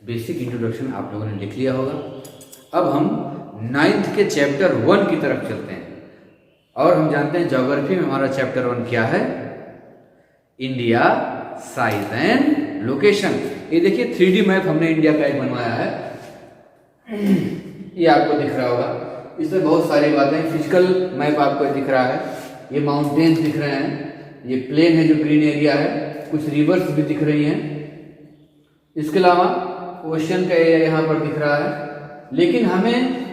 Basic introduction आप लोगों ने लिख लिया होगा। अब हम 9th के चैप्टर 1 की तरफ चलते हैं और हम जानते हैं ज्योग्राफी में हमारा चैप्टर 1 क्या है, इंडिया साइज एंड लोकेशन। ये देखिए 3D मैप हमने इंडिया का एक बनवाया है, ये आपको दिख रहा होगा। इसमें बहुत सारी बातें, फिजिकल मैप आपको दिख रहा है, ये माउंटेन्स दिख रहे हैं, ये प्लेन है जो ग्रीन एरिया है, कुछ रिवर्स भी दिख रही हैं, इसके अलावा ओशन का एरिया यहाँ पर दिख रहा है। लेकिन हमें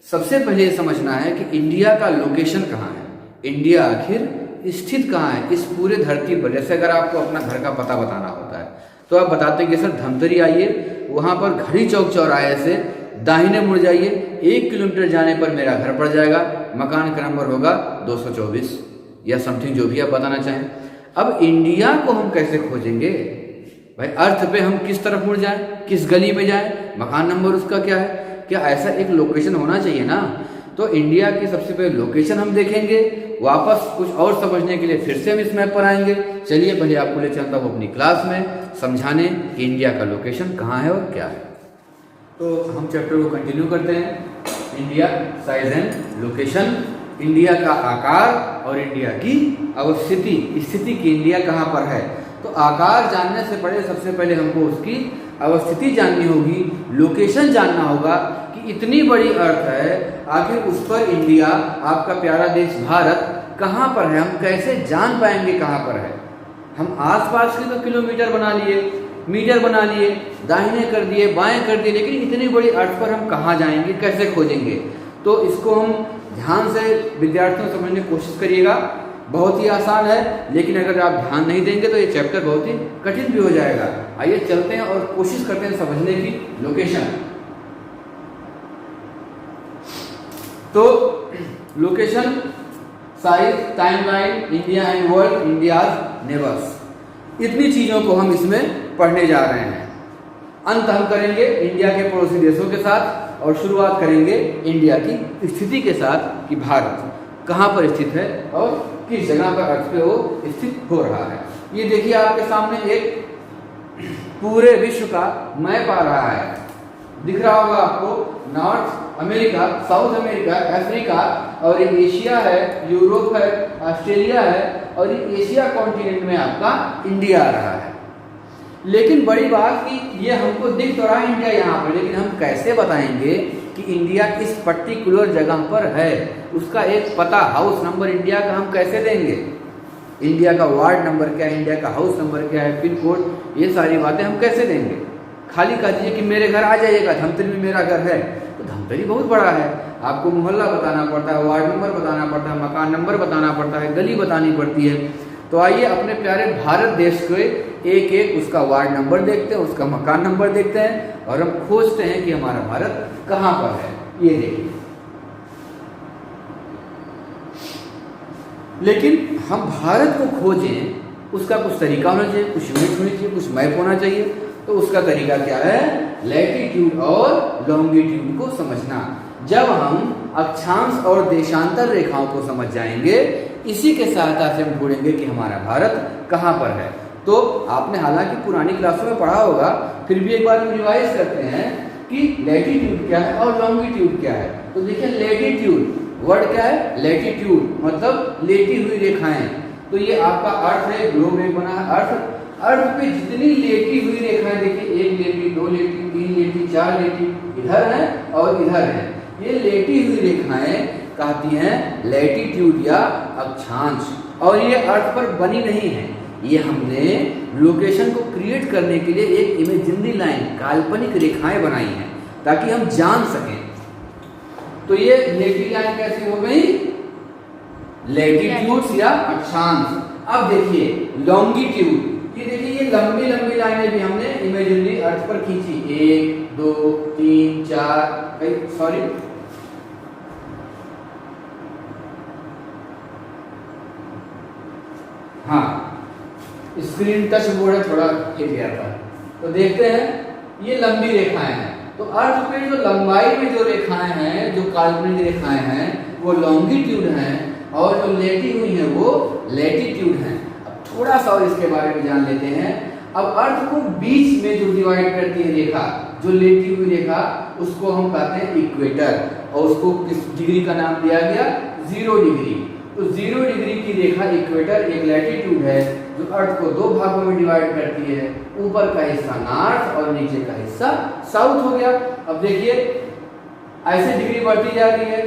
सबसे पहले ये समझना है कि इंडिया का लोकेशन कहाँ है, इंडिया आखिर स्थित कहाँ है इस पूरे धरती पर। जैसे अगर आपको अपना घर का पता बताना होता है तो आप बताते हैं कि सर धमतरी आइए, वहाँ पर घड़ी चौक चौराहे से दाहिने मुड़ जाइए, 1 किलोमीटर जाने पर मेरा घर पड़ जाएगा, मकान का नंबर होगा 224 या समथिंग जो भी आप बताना चाहें। अब इंडिया को हम कैसे खोजेंगे भाई, अर्थ पे हम किस तरफ मुड़ जाएं, किस गली में जाएं, मकान नंबर उसका क्या है, क्या ऐसा एक लोकेशन होना चाहिए ना। तो इंडिया की सबसे पहले लोकेशन हम देखेंगे, वापस कुछ और समझने के लिए फिर से हम इस मैप पर आएंगे। चलिए पहले आपको ले चलता हूँ अपनी क्लास में समझाने कि इंडिया का लोकेशन कहाँ है और क्या है। तो हम चैप्टर को कंटिन्यू करते हैं। India size and location, India का आकार और इंडिया की अवस्थिति, स्थिति की इंडिया कहाँ पर है। तो आकार जानने से पहले सबसे पहले हमको उसकी अवस्थिति जाननी होगी, लोकेशन जानना होगा कि इतनी बड़ी अर्थ है, आखिर उस पर इंडिया आपका प्यारा देश भारत कहाँ पर है, हम कैसे जान पाएंगे कहाँ पर है। हम आसपास के तो किलोमीटर बना लिए, मीटर बना लिए, दाहिने कर दिए, बाएं कर दिए, लेकिन इतनी बड़ी अर्थ पर हम कहाँ जाएंगे, कैसे खोजेंगे। तो इसको हम ध्यान से विद्यार्थियों को समझने की कोशिश करिएगा। बहुत ही आसान है, लेकिन अगर आप ध्यान नहीं देंगे तो ये चैप्टर बहुत ही कठिन भी हो जाएगा। आइए चलते हैं और कोशिश करते हैं समझने की लोकेशन। तो location, size, timeline, India and world, India's neighbours, इतनी चीजों को हम इसमें पढ़ने जा रहे हैं। अंत हम करेंगे इंडिया के पड़ोसी देशों के साथ और शुरुआत करेंगे इंडिया की स्थिति के साथ कि भारत कहाँ पर स्थित है और किस जगह पर अर्थ पे वो स्थित हो रहा है। ये देखिए आपके सामने एक पूरे विश्व का मैप आ रहा है, दिख रहा होगा आपको। North America, south America, Africa, और ये एशिया है, यूरोप है, ऑस्ट्रेलिया है, और ये एशिया कॉन्टिनेंट में आपका इंडिया आ रहा है। लेकिन बड़ी बात कि ये हमको दिख तो रहा है इंडिया यहाँ पर, लेकिन हम कैसे बताएंगे कि इंडिया इस पर्टिकुलर जगह पर है, उसका एक पता, हाउस नंबर इंडिया का हम कैसे देंगे, इंडिया का वार्ड नंबर क्या है, इंडिया का हाउस नंबर क्या है, पिन कोड, ये सारी बातें हम कैसे देंगे। खाली कह दीजिए कि मेरे घर आ जाइएगा, धमतरी में मेरा घर है, तो धमतरी बहुत बड़ा है, आपको मोहल्ला बताना पड़ता है, वार्ड नंबर बताना पड़ता है, मकान नंबर बताना पड़ता है, गली बतानी पड़ती है। तो आइए अपने प्यारे भारत देश के एक एक उसका वार्ड नंबर देखते हैं, उसका मकान नंबर देखते हैं और हम खोजते हैं कि हमारा भारत कहाँ पर है। ये देखिए, लेकिन हम भारत को खोजें उसका कुछ तरीका होना चाहिए, कुछ यूनिट होनी चाहिए, कुछ मैप होना चाहिए। तो उसका तरीका क्या है, लैटिट्यूड और लॉन्गिट्यूड को समझना। जब हम अक्षांश और देशांतर रेखाओं को समझ जाएंगे, इसी के सहायता से हम ढूंढेंगे कि हमारा भारत कहाँ पर है। तो आपने हालांकि पुरानी क्लासों में पढ़ा होगा, फिर भी एक बार हम रिवाइज करते हैं कि लैटिट्यूड क्या है और लॉन्गिट्यूड क्या है। तो देखिए लैटिट्यूड वर्ड क्या है, लैटिट्यूड मतलब लेटी हुई रेखाएं। तो ये आपका अर्थ है, ग्लोब एक बना है, अर्थ पे जितनी लेटी हुई रेखाएं देखिए, 1 लेटी, 2 लेटी, 3 लेटी, 4 लेटी, इधर है और इधर है, ये लेटी हुई रेखाएं कहती हैं लैटिट्यूड या अक्षांश। और ये अर्थ पर बनी नहीं है, ये हमने लोकेशन को क्रिएट करने के लिए एक इमेजिनरी लाइन, काल्पनिक रेखाएं बनाई हैं ताकि हम जान सकें। तो ये लेटी लाइन कैसी हो गई, लैटिट्यूड या अक्षांश। अब देखिए लॉन्गिट्यूड, ये देखिए ये लंबी लंबी लाइनें भी हमने इमेजिनरी अर्थ पर खींची, 1 2 3 4, सॉरी हाँ स्क्रीन टच बोर्ड है, थोड़ा हिल गया था। तो देखते हैं ये लंबी रेखाएं हैं, तो अर्थ पे जो लंबाई में जो रेखाएं हैं, जो काल्पनिक रेखाएं हैं वो लॉन्गिट्यूड हैं और जो लेटी हुई हैं वो लैटिट्यूड हैं। अब थोड़ा सा और इसके बारे में जान लेते हैं। अब अर्थ को बीच में जो डिवाइड करती है रेखा, जो लेटी हुई रेखा, उसको हम कहते हैं इक्वेटर, और उसको किस डिग्री का नाम दिया गया? 0 डिग्री। तो 0 डिग्री की रेखा इक्वेटर एक लैटिट्यूड है जो अर्थ को दो भागों में डिवाइड करती है, ऊपर का हिस्सा नॉर्थ और नीचे का हिस्सा साउथ हो गया। अब देखिए ऐसे डिग्री बढ़ती जा रही है,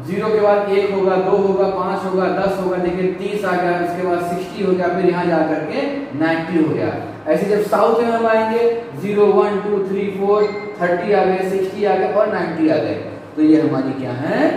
0 के बाद 1 होगा, 2 होगा, 5 होगा, 10 होगा, देखिए 30 आ गया, उसके बाद 60 हो गया, फिर यहाँ जा करके 90 हो गया। ऐसे जब साउथ में हम आएंगे 0 1 2 3 4 30 आ गए, 60 आ गए और 90 आ गए। तो ये हमारी क्या है?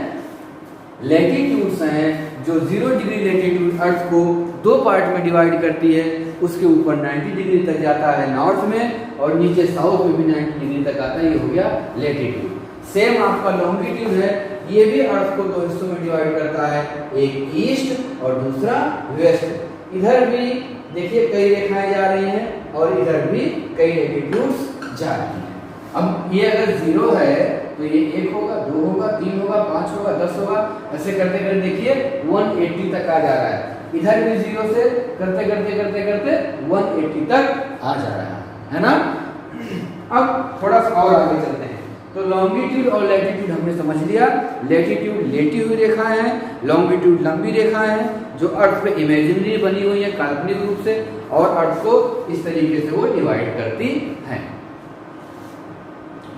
लैटिट्यूड्स हैं जो 0 डिग्री लैटिट्यूड अर्थ को दो पार्ट में डिवाइड करती है, उसके ऊपर 90 डिग्री तक जाता है नॉर्थ में और नीचे साउथ में भी 90 डिग्री तक आता है, ये हो गया लैटिट्यूड। सेम आपका लॉन्गिट्यूड है, ये भी अर्थ को दो हिस्सों में डिवाइड करता है, एक ईस्ट और दूसरा वेस्ट। इधर भी देखिए कई रेखाएं जा रही हैं और इधर भी कई लैटिट्यूड्स जा रही हैं। अब ये अगर 0 है तो ये 1 होगा, 2 होगा, 3 होगा, 5 होगा, 10 होगा, ऐसे करते करते देखिए 180 तक आ जा रहा है। इधर भी 0 से करते करते करते करते 180 तक आ जा रहा है ना। अब थोड़ा सा और आगे चलते हैं। तो लॉन्गिट्यूड और लैटिट्यूड हमने समझ लिया। लैटिट्यूड लेटी हुई रेखाएं हैं, लॉन्गिट्यूड लंबी रेखाएं हैं जो अर्थ पे इमेजिनरी बनी हुई है काल्पनिक रूप से, और अर्थ को इस तरीके से वो डिवाइड करती हैं।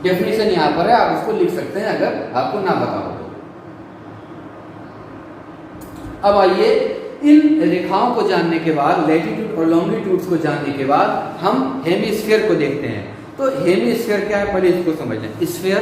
डेफिनेशन यहाँ पर है, आप इसको लिख सकते हैं अगर आपको ना पता हो तो। अब आइए इन रेखाओं को जानने के बाद, लैटिट्यूड और लॉन्गिट्यूड्स को जानने के बाद हम हेमिस्फीयर को देखते हैं। तो हेमिस्फीयर क्या है पहले इसको समझ लें। स्फीयर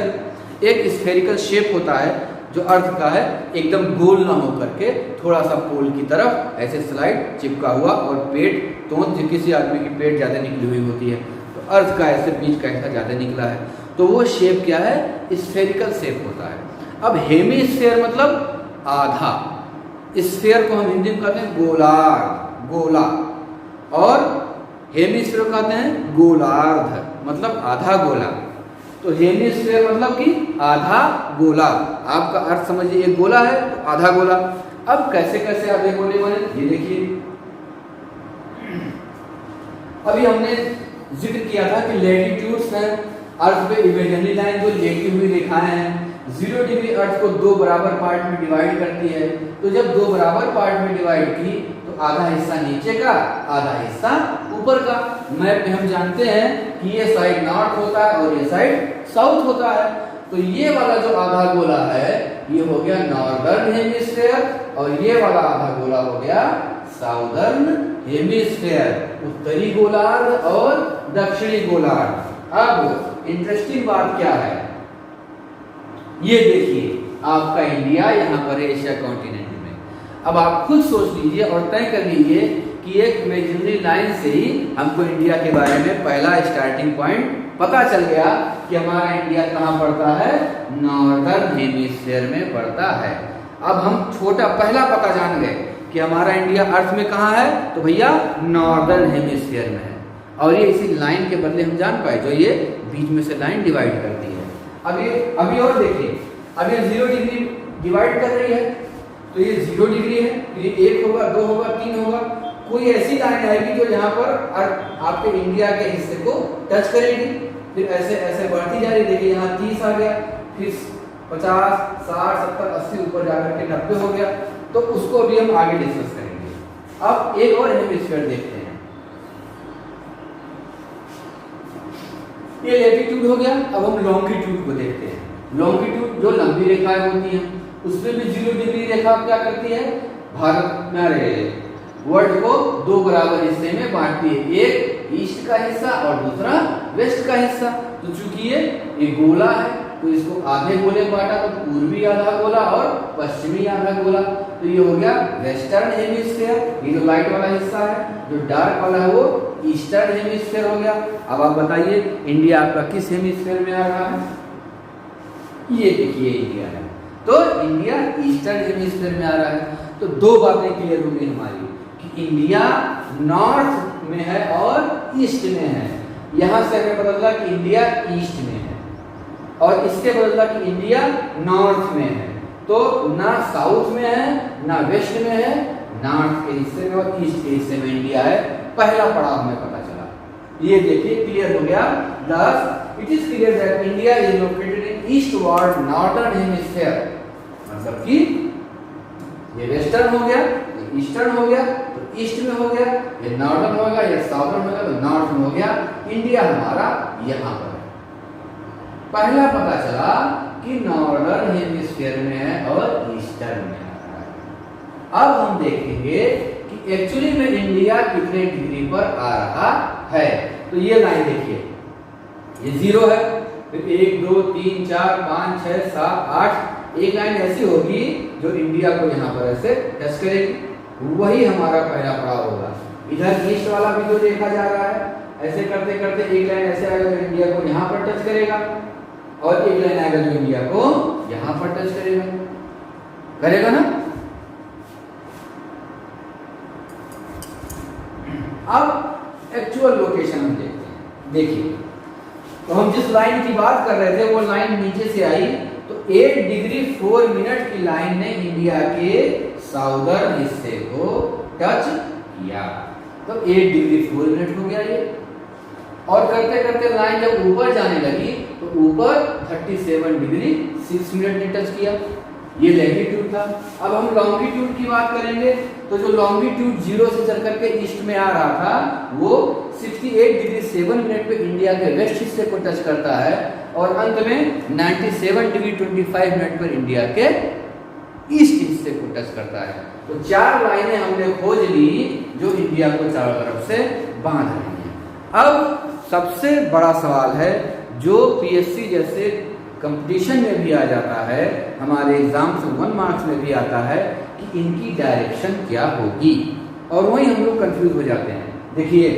एक स्फेरिकल शेप होता है जो अर्थ का है, एकदम गोल ना हो करके थोड़ा सा पोल की तरफ ऐसे स्लाइड चिपका हुआ, और पेट तो किसी आदमी की पेट ज़्यादा निकली हुई होती है तो अर्थ का ऐसे बीच का हिस्सा ज़्यादा निकला है, तो वो शेप क्या है? स्फेरिकल शेप होता है। अब हेमिस्फीयर मतलब आधा, स्फीयर को हम हिंदी में कहते हैं गोलार्ध, गोला, और हेमिस्फीयर को कहते हैं गोलार्ध, मतलब आधा गोला। तो हेमिस्फीयर मतलब कि आधा गोला, आपका अर्थ समझिए एक गोला है तो आधा गोला। अब कैसे कैसे आधे गोले बने ये देखिए। अभी हमने जिक्र किया था कि लैटिट्यूड्स हैं अर्थ पे इमेजिनरी लाइन जो लेटी हुई रेखाएं हैं, 0 डिग्री अर्थ को दो बराबर पार्ट में डिवाइड करती है। तो जब दो बराबर पार्ट में डिवाइड की तो आधा हिस्सा नीचे का, आधा हिस्सा ऊपर का। मैप में हम जानते हैं कि ये साइड नॉर्थ होता है और ये साइड साउथ होता है। तो ये वाला जो आधा गोला है ये हो गया नॉर्दर्न हेमिस्फीयर, और ये वाला आधा गोला हो गया साउदर्न हेमिस्फीयर, उत्तरी गोलार्ध और दक्षिणी गोलार्ध। अब इंटरेस्टिंग बात क्या है, ये देखिए आपका इंडिया यहाँ पर है एशिया कॉन्टिनेंट में। अब आप खुद सोच लीजिए और तय कर लीजिए कि एक इमेजिनरी लाइन से ही हमको इंडिया के बारे में पहला स्टार्टिंग पॉइंट पता चल गया कि हमारा इंडिया कहाँ पड़ता है? नॉर्दर्न हेमिस्फीयर में पड़ता है। अब हम छोटा पहला पता जान गए कि हमारा इंडिया अर्थ में कहाँ है, तो भैया नॉर्दर्न हेमिस्फीयर में है। और ये इसी लाइन के बदले हम जान पाए जो ये बीच में से लाइन डिवाइड करती है। अभी और देखिए, अब ये 0 डिग्री डिवाइड कर रही है तो ये 0 डिग्री है, ये 1 होगा, 2 होगा, 3 होगा। कोई ऐसी लाइन आएगी जो यहाँ पर आपके इंडिया के हिस्से को टच करेगी, फिर ऐसे ऐसे बढ़ती जा रही। देखिए यहाँ 30 आ गया, फिर 50 60 70 80 ऊपर जाकर के 90 हो गया। तो उसको भी हम आगे डिस्कस करेंगे। अब एक और हेमिस्फीयर देखते हैं। ये लैटिट्यूड हो गया। अब हम लॉन्गिट्यूड को देखते हैं। लॉन्गिट्यूड जो लंबी रेखाएं होती हैं उसमें भी 0 डिग्री रेखा क्या करती है? भारत में वर्ल्ड को दो बराबर हिस्से में बांटती है, एक ईस्ट का हिस्सा और दूसरा वेस्ट का हिस्सा। तो चूंकि ये गोला है तो इसको आधे गोले बांटा, तो पूर्वी आधा गोला और पश्चिमी आधा गोला। तो ये हो गया वेस्टर्न हेमिस्फीयर, ये जो लाइट वाला हिस्सा है, जो डार्क वाला है वो ईस्टर्न हेमिस्फीयर हो गया। अब आप बताइए इंडिया आपका किस हेमिस्फीयर में आ रहा है? ये देखिए इंडिया है, तो इंडिया ईस्टर्न हेमिस्फीयर में आ रहा है। तो दो बातें क्लियर हो गई हमारी कि इंडिया नॉर्थ में है और ईस्ट में है। यहां से हमें पता चला कि इंडिया ईस्ट में है, और इससे पता चला कि इंडिया नॉर्थ में है। तो ना साउथ में है ना वेस्ट में है, नॉर्थ के हिस्से में और ईस्ट के हिस्से में इंडिया है। पहला पड़ाव हमें पता चला। ये देखिए क्लियर हो गया। Thus it is clear that India is located in eastward northern hemisphere, मतलब कि ये वेस्टर्न हो गया, ये ईस्टर्न हो गया, तो ईस्ट में हो गया, ये नॉर्दर्न हो गया, ये साउदर्न हो गया, तो नॉर्थ में हो गया। इंडिया हमारा यहाँ पर है। पहला पता चला कि नॉर्दर्न हेमिस्फीयर में है और ईस्टर्न में है। अब हम देखेंगे कि एक्चुअली में इंडिया कितने डिग्री पर आ रहा है। तो ये लाइन देखिए, ये 0 है, फिर 1 2 3 4 5 6 7 8, एक लाइन ऐसी होगी जो इंडिया को यहाँ पर ऐसे टच करेगी, वही हमारा पहला पड़ाव होगा। इधर ईस्ट वाला भी जो देखा जा रहा है, ऐसे करते करते एक लाइन ऐसे आएगा जो इंडिया को यहाँ पर टच करेगा, और एक लाइन आएगा जो इंडिया को यहाँ पर टच करेगा, करेगा ना। अब एक्चुअल लोकेशन हम देखते हैं। देखिए, तो हम जिस लाइन की बात कर रहे थे वो लाइन नीचे से आई, तो 8 डिग्री 4 मिनट की लाइन ने इंडिया के साउदर्न हिस्से को टच किया, तो 8 डिग्री 4 मिनट हो गया ये। और करते करते लाइन जब ऊपर जाने लगी तो ऊपर 37 डिग्री 6 मिनट ने टच किया, ये लैटिट्यूड था। अब हम लॉन्गिट्यूड की बात करेंगे, तो जो लॉन्गिट्यूड 0 से चल करके ईस्ट में आ रहा था वो 68 डिग्री 7 मिनट पे इंडिया के वेस्ट हिस्से को टच करता है, और अंत में 97 डिग्री 25 मिनट पर इंडिया के ईस्ट हिस्से को टच करता है। तो 4 लाइनें हमने खोज ली जो इंडिया को चारों तरफ से बांध रही हैं। अब सबसे बड़ा सवाल है जो पीएससी जैसे कंपटीशन में भी आ जाता है, हमारे एग्जाम्स 1 मार्क्स में भी आता है कि इनकी डायरेक्शन क्या होगी, और वहीं हम लोग कंफ्यूज हो जाते हैं। देखिए,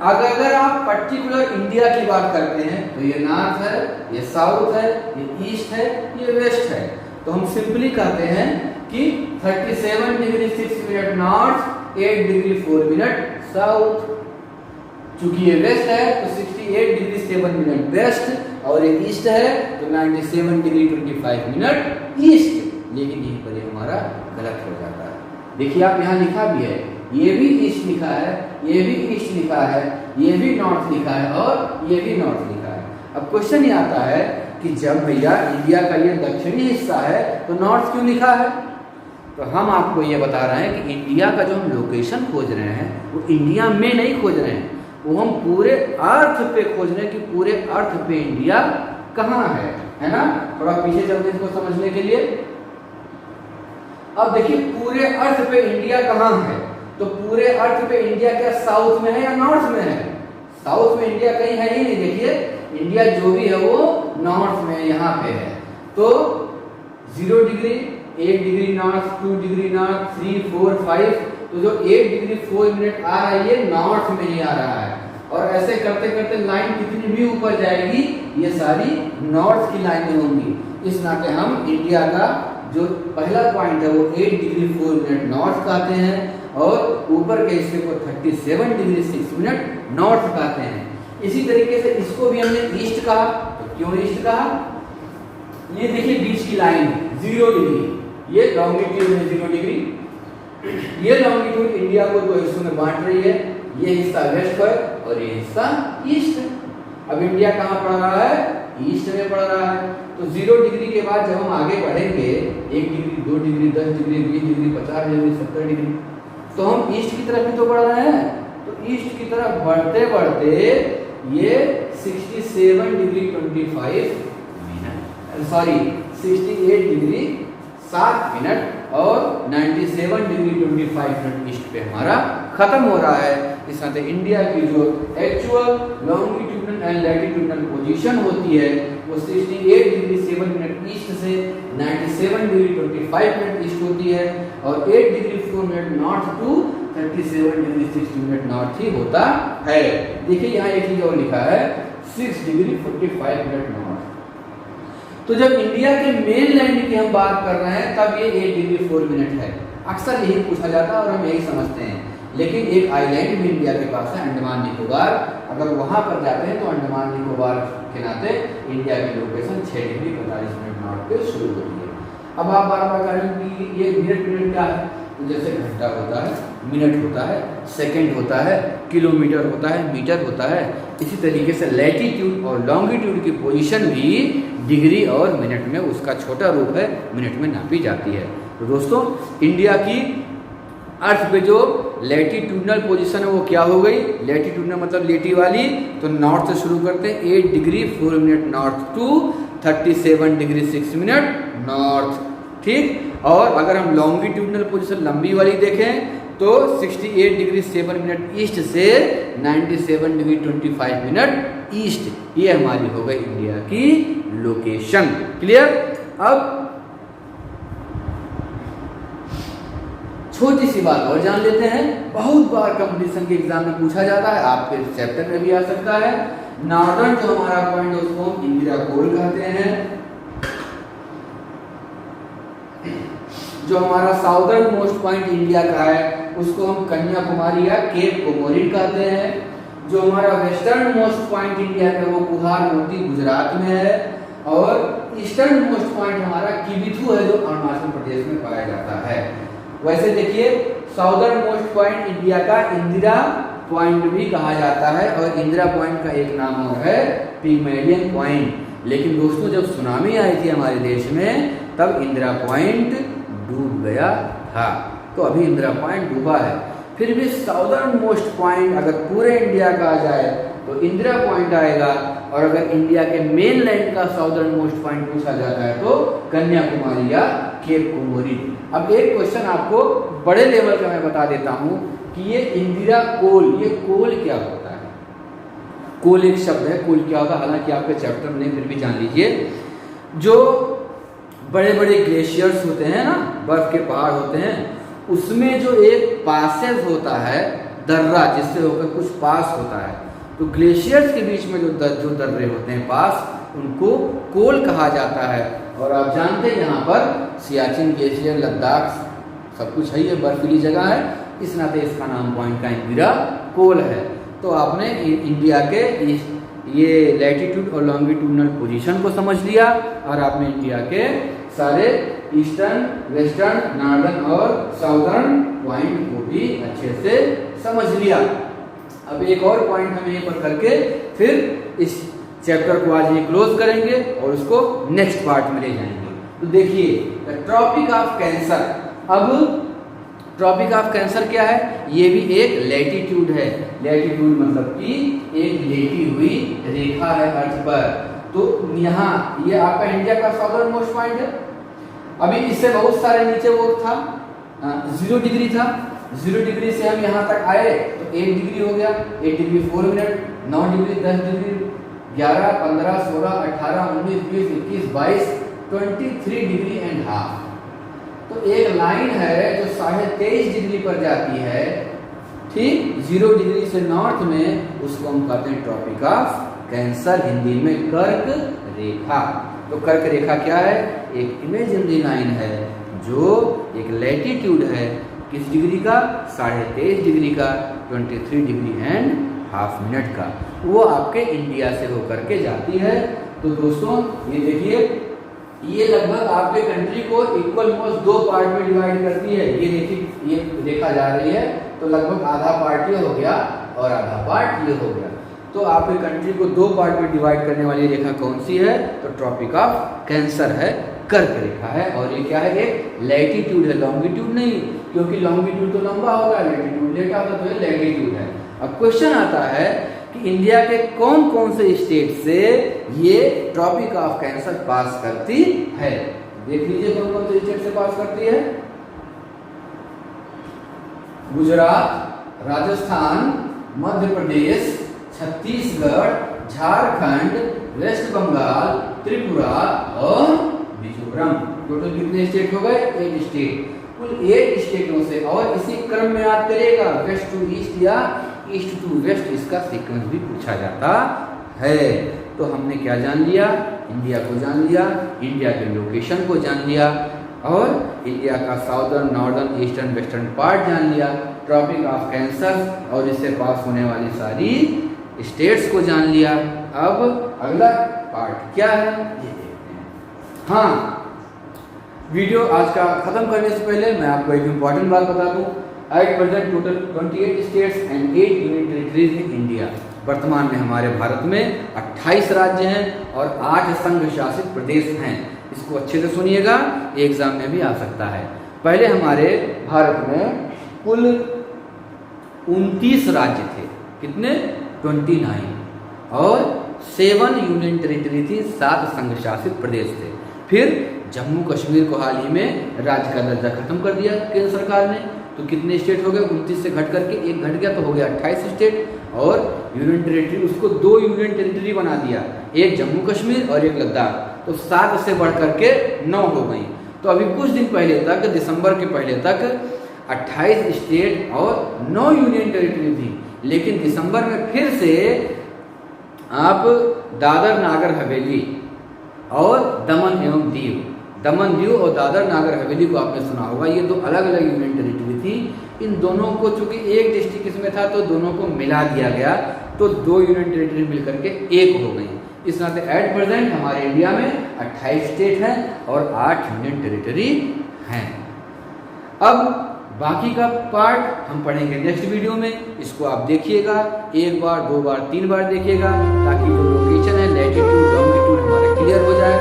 अगर आप पर्टिकुलर इंडिया की बात करते हैं तो ये नॉर्थ है, ये साउथ है, ये ईस्ट है, ये वेस्ट है, तो हम सिंपली कहते हैं कि 37 degree 6 minute north, 8 degree 4 minute south. चूंकि ये वेस्ट है तो 68 डिग्री 7 मिनट वेस्ट, और ये ईस्ट है तो 97 डिग्री 25 मिनट ईस्ट। लेकिन यहीं पर ये हमारा गलत हो जाता है। देखिए, आप यहाँ लिखा भी है, ये भी ईस्ट लिखा है, ये भी ईस्ट लिखा है, ये भी नॉर्थ लिखा है, और ये भी नॉर्थ लिखा है। अब क्वेश्चन ये आता है कि जब भैया इंडिया का ये दक्षिणी हिस्सा है तो नॉर्थ क्यों लिखा है? तो हम आपको ये बता रहे हैं कि इंडिया का जो हम लोकेशन खोज रहे हैं वो इंडिया में नहीं खोज रहे हैं, वो हम पूरे अर्थ पे खोज रहे हैं कि पूरे अर्थ पे इंडिया कहाँ है ना। थोड़ा पीछे चलते हैं इसको समझने के लिए। अब देखिए, पूरे अर्थ पे इंडिया कहाँ है, तो पूरे अर्थ पे इंडिया क्या साउथ में है या नॉर्थ में है? साउथ में इंडिया कहीं है ही नहीं। देखिए, इंडिया जो भी है वो नॉर्थ में यहाँ पे है। तो 0 degree, 1 degree north, 2 degree north, 3 4 5, तो जो 8 डिग्री 4 मिनट आ रहा है ये नॉर्थ में ही आ रहा है। और ऐसे करते करते लाइन कितनी भी ऊपर जाएगी ये सारी नॉर्थ की लाइनें होंगी। इस नाते हम इंडिया का जो पहला पॉइंट है वो 8 डिग्री 4 मिनट नॉर्थ कहते हैं, और ऊपर के हिस्से को 37 डिग्री 6 मिनट नॉर्थ कहते हैं। इसी तरीके से इसको भी हमने ईस्ट कहा। तो क्यों ईस्ट कहा? ये देखिए बीच की लाइन 0 डिग्री, ये लॉन्गिट्यूड है 0 डिग्री। ये लॉन्गिट्यूड इंडिया को 2 हिस्सों में बांट रही है, ये हिस्सा वेस्ट है और ये हिस्सा ईस्ट है। अब इंडिया कहाँ पड़ रहा है? ईस्ट में पड़ रहा है। तो 0 डिग्री के बाद जब हम आगे बढ़ेंगे 1 degree, 2 degree, 10 degree, 20 degree, 50 degree, 70 degree, तो हम ईस्ट की तरफ भी तो बढ़ रहे हैं। तो ईस्ट की तरफ बढ़ते बढ़ते ये 67 degree 25 minute, sorry 68 degree 7 minute और 97 डिग्री 25 मिनट ईस्ट पे हमारा खत्म हो रहा है। इस तरह से इंडिया की जो actual longitudinal and latitudinal position होती है वो 68 डिग्री 7 मिनट ईस्ट से 97 डिग्री 25 मिनट ईस्ट होती है, और 8 degree 4 minute north to 37 degree 6 minute north ही होता है। देखिए यहाँ एक चीज और लिखा है 6 डिग्री 45 मिनट नॉर्थ। तो जब इंडिया के मेन लैंड की हम बात कर रहे हैं तब ये 8 डिग्री 4 मिनट है। अक्सर यही पूछा जाता है और हम यही समझते हैं। लेकिन एक आइलैंड भी इंडिया के पास है, अंडमान निकोबार। अगर वहां पर जाते हैं तो अंडमान निकोबार के नाते इंडिया की लोकेशन 6 डिग्री 45 मिनट नॉर्थ पे शुरू होती है। अब आप बार बार कह रहे हैं कि ये मिनट क्या है, तो जैसे घंटा होता है, मिनट होता है, सेकंड होता है, किलोमीटर होता है, मीटर होता है, इसी तरीके से लैटीट्यूड और लॉन्गिट्यूड की पोजीशन भी डिग्री और मिनट में, उसका छोटा रूप है, मिनट में नापी जाती है। तो दोस्तों इंडिया की अर्थ पे जो लैटीट्यूडनल पोजीशन है वो क्या हो गई, लैटीट्यूडनल मतलब लेटी वाली, तो नॉर्थ से शुरू करते हैं 8 degree 4 minute north to 37 degree 6 minute north, ठीक। और अगर हम लॉन्गिट्यूडनल पोजीशन लंबी वाली देखें तो 68 डिग्री 7 मिनट ईस्ट से 97 डिग्री 25 मिनट ईस्ट, ये हमारी हो गई इंडिया की लोकेशन। क्लियर। अब छोटी सी बात और जान लेते हैं, बहुत बार कंपटीशन के एग्जाम में पूछा जाता है, आपके चैप्टर में भी आ सकता है। नॉर्दर्न जो हमारा पॉइंट है उसको हम इंदिरा कोल कहते हैं, जो हमारा साउदर्न मोस्ट पॉइंट इंडिया का है उसको हम कन्याकुमारी या केप कोमोरिन कहते हैं, जो हमारा वेस्टर्न मोस्ट पॉइंट इंडिया का वो कुहार मोती गुजरात में है, और ईस्टर्न मोस्ट पॉइंट हमारा किबिथु है जो अरुणाचल प्रदेश में पाया जाता है। वैसे देखिए साउदर्न मोस्ट पॉइंट इंडिया का इंदिरा पॉइंट भी कहा जाता है, और इंदिरा पॉइंट का एक नाम और है पिग्मेलियन पॉइंट। लेकिन दोस्तों जब सुनामी आई थी हमारे देश में तब इंदिरा पॉइंट डूब गया था, तो अभी इंदिरा पॉइंट डूबा है। फिर भी साउदर्न मोस्ट पॉइंट अगर पूरे इंडिया का आ जाए तो इंदिरा पॉइंट आएगा, और अगर इंडिया के मेन लैंड का साउदर्न मोस्ट पॉइंट पूछा जाता है तो कन्याकुमारी या केप कोमोरिन। अब एक क्वेश्चन आपको बड़े लेवल का मैं बता देता हूं कि ये इंदिरा कोल, ये कोल क्या होता है। कोल एक शब्द है, कोल क्या होता है हालांकि आपके चैप्टर में फिर भी जान लीजिए। जो बड़े बड़े ग्लेशियर्स होते हैं ना, बर्फ के पहाड़ होते हैं, उसमें जो एक पासेज होता है दर्रा, जिससे होकर कुछ पास होता है, तो ग्लेशियर्स के बीच में जो दर्रे होते हैं पास, उनको कोल कहा जाता है। और आप जानते हैं यहाँ पर सियाचिन ग्लेशियर, लद्दाख सब कुछ है, ये बर्फीली जगह है, इस नाते इसका नाम पॉइंट का इंदिरा कोल है। तो आपने इंडिया के ये लैटीट्यूड और लॉन्गिट्यूडनल पोजीशन को समझ लिया, और आपने इंडिया के सारे ईस्टर्न, वेस्टर्न, नॉर्दर्न और साउदर्न पॉइंट को भी अच्छे से समझ लिया। अब एक और पॉइंट हम यहीं पर करके फिर इस चैप्टर को आज ये क्लोज करेंगे और उसको नेक्स्ट पार्ट में ले जाएंगे। तो देखिए द ट्रॉपिक ऑफ कैंसर। अब ट्रॉपिक ऑफ कैंसर क्या है, ये भी एक लैटीट्यूड है। लैटीट्यूड मतलब कि एक लेटी हुई रेखा है अर्थ पर। तो यहाँ ये आपका इंडिया का साउदर्न मोस्ट पॉइंट है। अभी इससे बहुत सारे नीचे वो था 0 डिग्री था, 0 डिग्री से हम यहाँ तक आए तो 1 डिग्री हो गया, 8 degree 4 minute, 9 degree 10 degree 11, 15, 16, 18, 19, 20, 21, 22, 23 degree and half. तो एक लाइन है जो 23.5 डिग्री पर जाती है, ठीक 0 डिग्री से नॉर्थ में, उसको हम कहते हैं ट्रॉपिक ऑफ कैंसर, हिंदी में कर्क रेखा। तो कर्क रेखा क्या है, एक इमेजिनरी लाइन है जो एक लैटीट्यूड है, किस डिग्री का, 23.5 डिग्री का, 23 डिग्री एंड हाफ मिनट का, वो आपके इंडिया से होकर के जाती है। तो दोस्तों ये देखिए, ये लगभग आपके कंट्री को इक्वल मोस्ट 2 पार्ट में डिवाइड करती है। ये देखिए, ये देखा जा रही है, तो लगभग आधा पार्ट ये हो गया और आधा पार्ट ये हो गया। तो आपके कंट्री को 2 पार्ट में डिवाइड करने वाली रेखा कौन सी है, तो ट्रॉपिक ऑफ कैंसर है, कर्क रेखा है। और ये क्या है, एक लैटीट्यूड है, लॉन्गिट्यूड नहीं, क्योंकि लॉन्गिट्यूड तो लंबा होता है, लैटीट्यूड लेटा होता है, तो ये लैटीट्यूड है। अब क्वेश्चन आता है कि इंडिया के कौन कौन से स्टेट से ये ट्रॉपिक ऑफ कैंसर पास करती है। देख लीजिए कौन कौन से स्टेट से पास करती है। गुजरात, राजस्थान, मध्य प्रदेश, छत्तीसगढ़, झारखंड, वेस्ट बंगाल, त्रिपुरा और मिजोरम। टोटल कितने स्टेट हो गए, 8 स्टेट। कुल 8 स्टेटों से, और इसी क्रम में याद करिएगा, वेस्ट टू ईस्ट या ईस्ट टू वेस्ट, इसका सीक्वेंस भी पूछा जाता है। तो हमने क्या जान लिया, इंडिया को जान लिया, इंडिया के लोकेशन को जान लिया, और इंडिया का southern, northern, eastern, western part जान लिया, ट्रॉपिक ऑफ कैंसर और इससे पास होने वाली सारी स्टेट्स को जान लिया। अब अगला पार्ट क्या है ये देखते हैं। हाँ, वीडियो आज का खत्म करने से पहले मैं आपको एक इम्पॉर्टेंट बात बता दूं। At present total 28 states and 8 union territories in India. वर्तमान में हमारे भारत में 28 राज्य हैं और 8 संघ शासित प्रदेश हैं। इसको अच्छे से सुनिएगा, एग्जाम में भी आ सकता है। पहले हमारे भारत में कुल 29 राज्य थे। कितने? 29। और 7 यूनियन टेरिटरी थी, 7 संघ शासित प्रदेश थे। फिर जम्मू कश्मीर को हाल ही में राज्य का दर्जा खत्म कर दिया केंद्र सरकार ने। तो कितने स्टेट हो गए? 29 से घट करके एक घट गया तो हो गया 28 स्टेट। और यूनियन टेरिटरी उसको 2 यूनियन टेरिटरी बना दिया, एक जम्मू कश्मीर और एक लद्दाख। तो 7 से बढ़ करके 9 हो गई। तो अभी कुछ दिन पहले तक, दिसंबर के पहले तक 28 स्टेट और 9 यूनियन टेरिटरी थी। लेकिन दिसंबर में फिर से आप दादर नागर हवेली और दमन एवं दीव और दादर नागर हवेली को आपने सुना होगा। ये 2 अलग अलग यूनियन टेरिटरी थी। इन दोनों को चूंकि एक डिस्ट्रिक्ट इसमें था तो दोनों को मिला दिया गया, तो 2 यूनियन टेरिटरी मिलकर के एक हो गई। इस नाते एट प्रेजेंट हमारे इंडिया में 28 स्टेट हैं और 8 यूनियन टेरिटरी हैं। अब बाकी का पार्ट हम पढ़ेंगे नेक्स्ट वीडियो में। इसको आप देखिएगा, 1 बार 2 बार 3 बार देखिएगा, ताकि जो लोकेशन है लैटिट्यूड लॉन्गिट्यूड हमारा क्लियर हो जाए।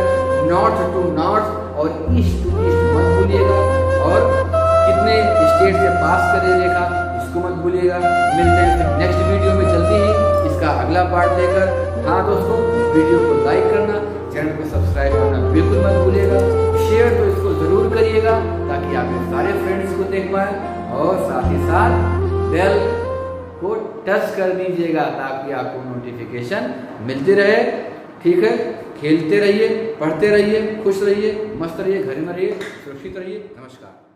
नॉर्थ टू नॉर्थ और ईस्ट टू ईस्ट मत भूलिएगा। और कितने स्टेट से पास करे रेखा, इसको मत भूलिएगा। मिलते हैं फिर नेक्स्ट वीडियो में जल्दी ही इसका अगला पार्ट लेकर। हाँ दोस्तों, वीडियो को लाइक करना, चैनल को सब्सक्राइब करना बिल्कुल मत भूलिएगा। शेयर तो इसको ज़रूर करिएगा ताकि आप सारे फ्रेंड्स को देख पाएँ। और साथ ही साथ बेल को टच कर दीजिएगा ताकि आपको नोटिफिकेशन मिलती रहे। ठीक है, खेलते रहिए, पढ़ते रहिए, खुश रहिए, मस्त रहिए, घर में रहिए, सुरक्षित रहिए। नमस्कार।